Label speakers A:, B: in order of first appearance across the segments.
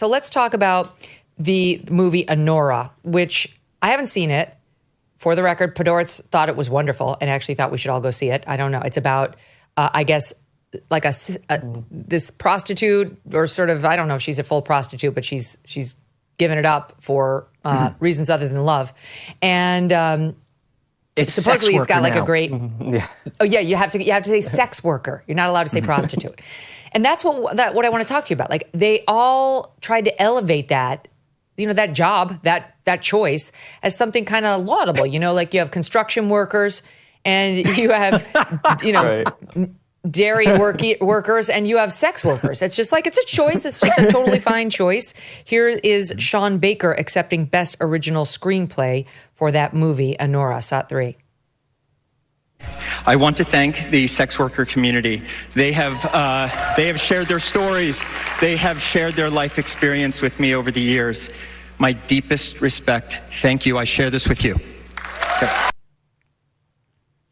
A: So let's talk about the movie Anora, which I haven't seen it. For the record, Podorets thought it was wonderful and actually thought we should all go see it. I don't know. It's about, I guess, like this prostitute, or sort of, I don't know if she's a full prostitute, but she's given it up for reasons other than love. And
B: it's
A: supposedly it's got like a great,
B: Yeah.
A: oh yeah, you have to say sex worker. You're not allowed to say prostitute. And that's what I want to talk to you about. Like, they all tried to elevate that, that job, that choice, as something kind of laudable. Like you have construction workers and you have,
B: Right.
A: dairy workers, and you have sex workers. It's just like, it's a choice. It's just a totally fine choice. Here is Sean Baker accepting Best Original Screenplay for that movie, Anora, SOT3.
C: I want to thank the sex worker community. They have shared their stories. They have shared their life experience with me over the years. My deepest respect. Thank you. I share this with you. Okay.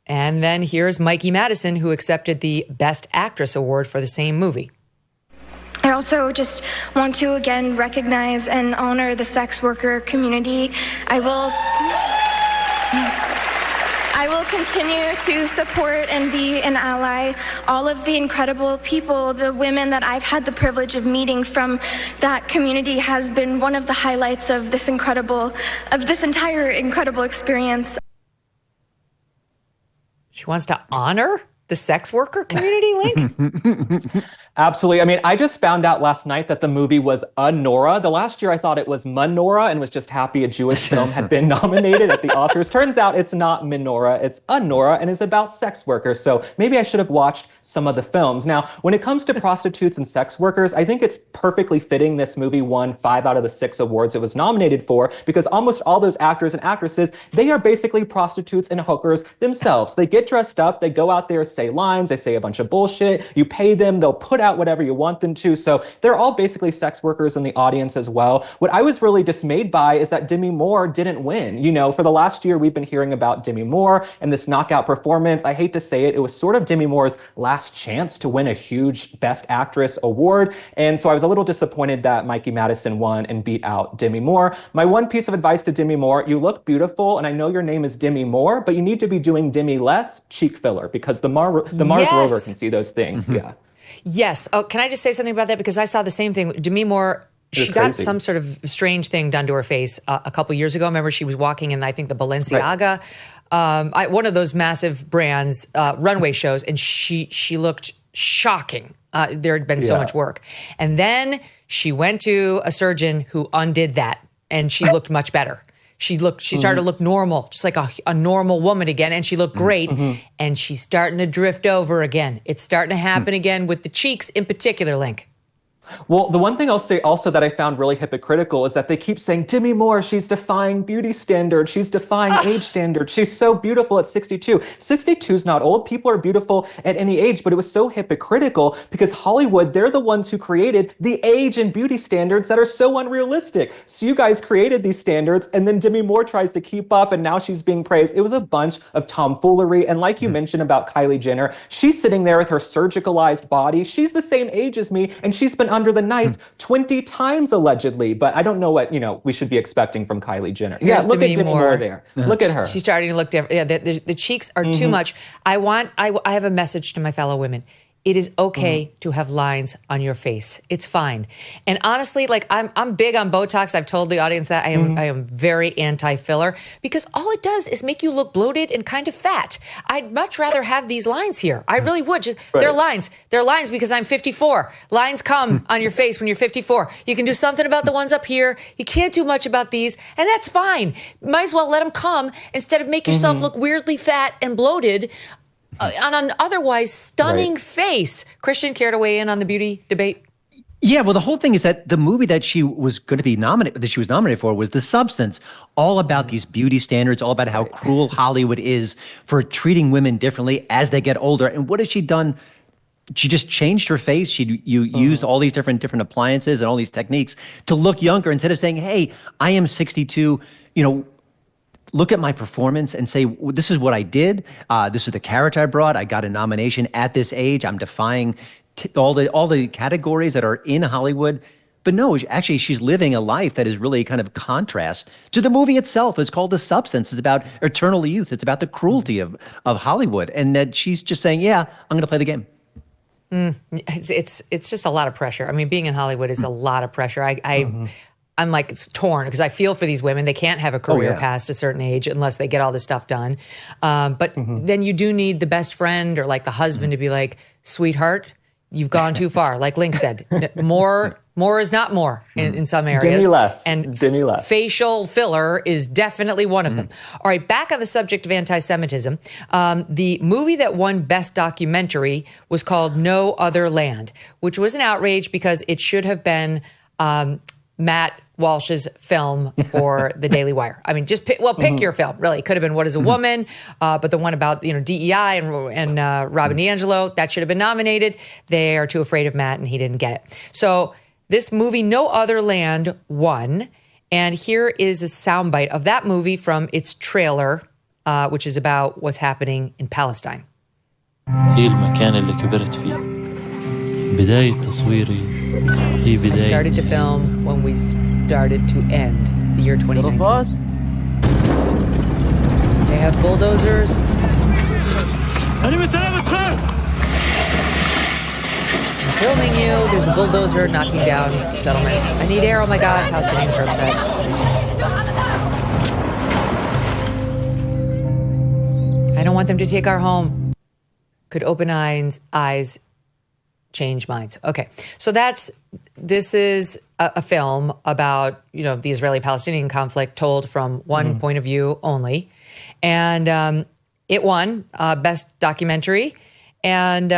A: And then here's Mikey Madison, who accepted the Best Actress Award for the same movie.
D: I also just want to again recognize and honor the sex worker community. I will continue to support and be an ally. All of the incredible people, the women that I've had the privilege of meeting from that community, has been one of the highlights of this entire incredible experience.
A: She wants to honor the sex worker community, Link?
B: Absolutely. I mean, I just found out last night that the movie was Anora. The last year I thought it was Menorah and was just happy a Jewish film had been nominated at the Oscars. Turns out it's not Menorah, it's Anora, and is about sex workers. So maybe I should have watched some of the films. Now, when it comes to prostitutes and sex workers, I think it's perfectly fitting this movie won 5 out of the 6 awards it was nominated for, because almost all those actors and actresses, they are basically prostitutes and hookers themselves. They get dressed up, they go out there, say lines, they say a bunch of bullshit, you pay them, they'll put out whatever you want them to. So they're all basically sex workers in the audience as well. What I was really dismayed by is that Demi Moore didn't win. For the last year, we've been hearing about Demi Moore and this knockout performance. I hate to say it, it was sort of Demi Moore's last chance to win a huge Best Actress award. And so I was a little disappointed that Mikey Madison won and beat out Demi Moore. My one piece of advice to Demi Moore: you look beautiful, and I know your name is Demi Moore, but you need to be doing Demi less cheek filler, because the Mars rover can see those things. Mm-hmm. Yeah.
A: Yes. Oh, can I just say something about that? Because I saw the same thing. Demi Moore, she got some sort of strange thing done to her face a couple years ago. Remember, she was walking in, I think, the Balenciaga, one of those massive brands, runway shows, and she looked shocking. There had been so much work. And then she went to a surgeon who undid that, and she looked much better. She started to look normal, just like a normal woman again, and she looked great. Mm-hmm. And she's starting to drift over again. It's starting to happen again with the cheeks in particular, Link.
B: Well, the one thing I'll say also that I found really hypocritical is that they keep saying, Demi Moore, she's defying beauty standards. She's defying age standards. She's so beautiful at 62. 62 is not old. People are beautiful at any age, but it was so hypocritical because Hollywood, they're the ones who created the age and beauty standards that are so unrealistic. So you guys created these standards, and then Demi Moore tries to keep up, and now she's being praised. It was a bunch of tomfoolery. And like you mentioned about Kylie Jenner, she's sitting there with her surgicalized body. She's the same age as me, and she's been under the knife 20 times allegedly, but I don't know what we should be expecting from Kylie Jenner.
A: Here's
B: look at Demi Moore there. Look at her.
A: She's starting to look different. Yeah, the cheeks are too much. I have a message to my fellow women. It is okay to have lines on your face. It's fine. And honestly, like I'm big on Botox. I've told the audience that I am very anti-filler, because all it does is make you look bloated and kind of fat. I'd much rather have these lines here. I really would. They're lines. They're lines because I'm 54. Lines come on your face when you're 54. You can do something about the ones up here. You can't do much about these, and that's fine. Might as well let them come instead of make yourself look weirdly fat and bloated on an otherwise stunning face. Christian, care to weigh in on the beauty debate?
E: Yeah, well, the whole thing is that the movie that she was going to be nominated, that she was nominated for, was The Substance, all about these beauty standards, all about how cruel Hollywood is for treating women differently as they get older. And what has she done? She just changed her face. She used all these different appliances and all these techniques to look younger, instead of saying, "Hey, I am 62. Look at my performance and say, this is what I did. This is the character I brought. I got a nomination at this age. I'm defying all the categories that are in Hollywood. But no, actually, she's living a life that is really kind of contrast to the movie itself. It's called The Substance. It's about eternal youth. It's about the cruelty of Hollywood. And that she's just saying, yeah, I'm going to play the game.
A: It's just a lot of pressure. I mean, being in Hollywood is a lot of pressure. I'm like torn because I feel for these women. They can't have a career past a certain age unless they get all this stuff done. But then you do need the best friend or like the husband to be like, sweetheart, you've gone too far. Like Link said, more is not more in some areas.
B: Demi less.
A: Facial filler is definitely one of them. All right, back on the subject of anti-Semitism. The movie that won Best Documentary was called No Other Land, which was an outrage because it should have been Matt Walsh's film for the Daily Wire. I mean, just pick your film, really. It could have been What is a Woman, but the one about DEI and Robin DiAngelo, that should have been nominated. They are too afraid of Matt, and he didn't get it. So this movie, No Other Land, won. And here is a soundbite of that movie from its trailer, which is about what's happening in Palestine.
F: هي المكان اللي كبرت فيه. بداية تصويري هي بداية.
A: I started to film when we started to end the year 2019. They have bulldozers. I'm filming you. There's a bulldozer knocking down settlements. I need air. Oh my God, Palestinians are upset. I don't want them to take our home. Could open eyes, change minds. Okay, so this is a film about the Israeli-Palestinian conflict told from one point of view only, and it won Best Documentary, and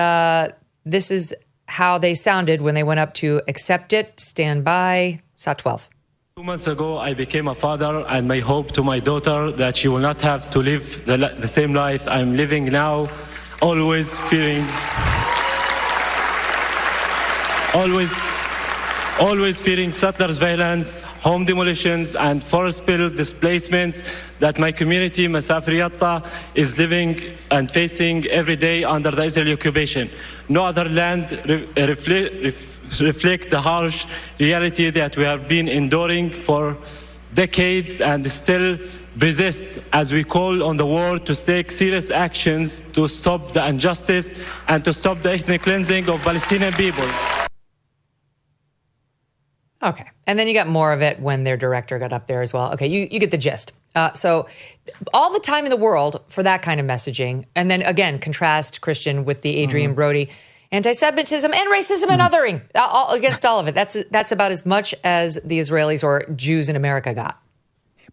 A: this is how they sounded when they went up to accept it. Stand by. Shot 12.
G: 2 months ago, I became a father, and my hope to my daughter that she will not have to live the same life I'm living now, always fearing settlers' violence, home demolitions, and forest spill displacements that my community, Masafir Yatta, is living and facing every day under the Israeli occupation. No other land reflect the harsh reality that we have been enduring for decades and still persist as we call on the world to take serious actions to stop the injustice and to stop the ethnic cleansing of Palestinian people.
A: Okay. And then you got more of it when their director got up there as well. Okay, you get the gist. So all the time in the world for that kind of messaging. And then again, contrast Christian with the Adrian Brody anti-Semitism and racism and othering against all of it. That's about as much as the Israelis or Jews in America got.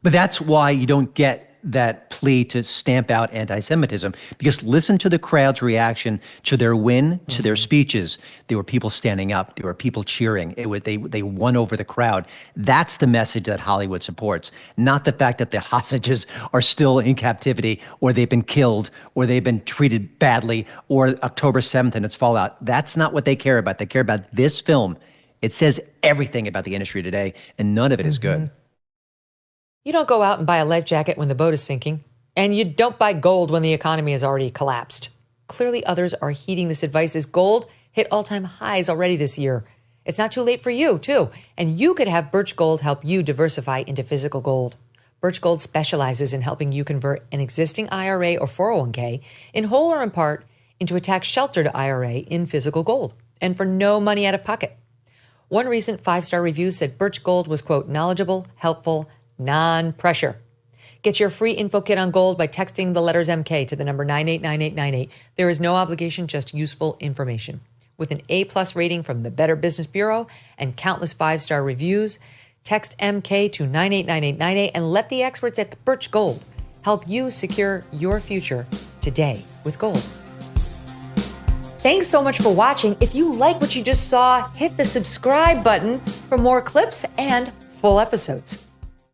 E: But that's why you don't get that plea to stamp out anti-Semitism, because listen to the crowd's reaction to their win, to their speeches. There were people standing up. There were people cheering. They won over the crowd. That's the message that Hollywood supports, not the fact that the hostages are still in captivity or they've been killed or they've been treated badly or October 7th and its fallout. That's not what they care about. They care about this film. It says everything about the industry today, and none of it is good.
A: You don't go out and buy a life jacket when the boat is sinking, and you don't buy gold when the economy has already collapsed. Clearly, others are heeding this advice as gold hit all-time highs already this year. It's not too late for you, too, and you could have Birch Gold help you diversify into physical gold. Birch Gold specializes in helping you convert an existing IRA or 401k in whole or in part into a tax-sheltered IRA in physical gold, and for no money out of pocket. One recent 5-star review said Birch Gold was, quote, knowledgeable, helpful, non-pressure. Get your free info kit on gold by texting the letters MK to the number 989898. There is no obligation, just useful information. With an A+ rating from the Better Business Bureau and countless 5-star reviews, text MK to 989898 and let the experts at Birch Gold help you secure your future today with gold. Thanks so much for watching. If you like what you just saw, hit the subscribe button for more clips and full episodes.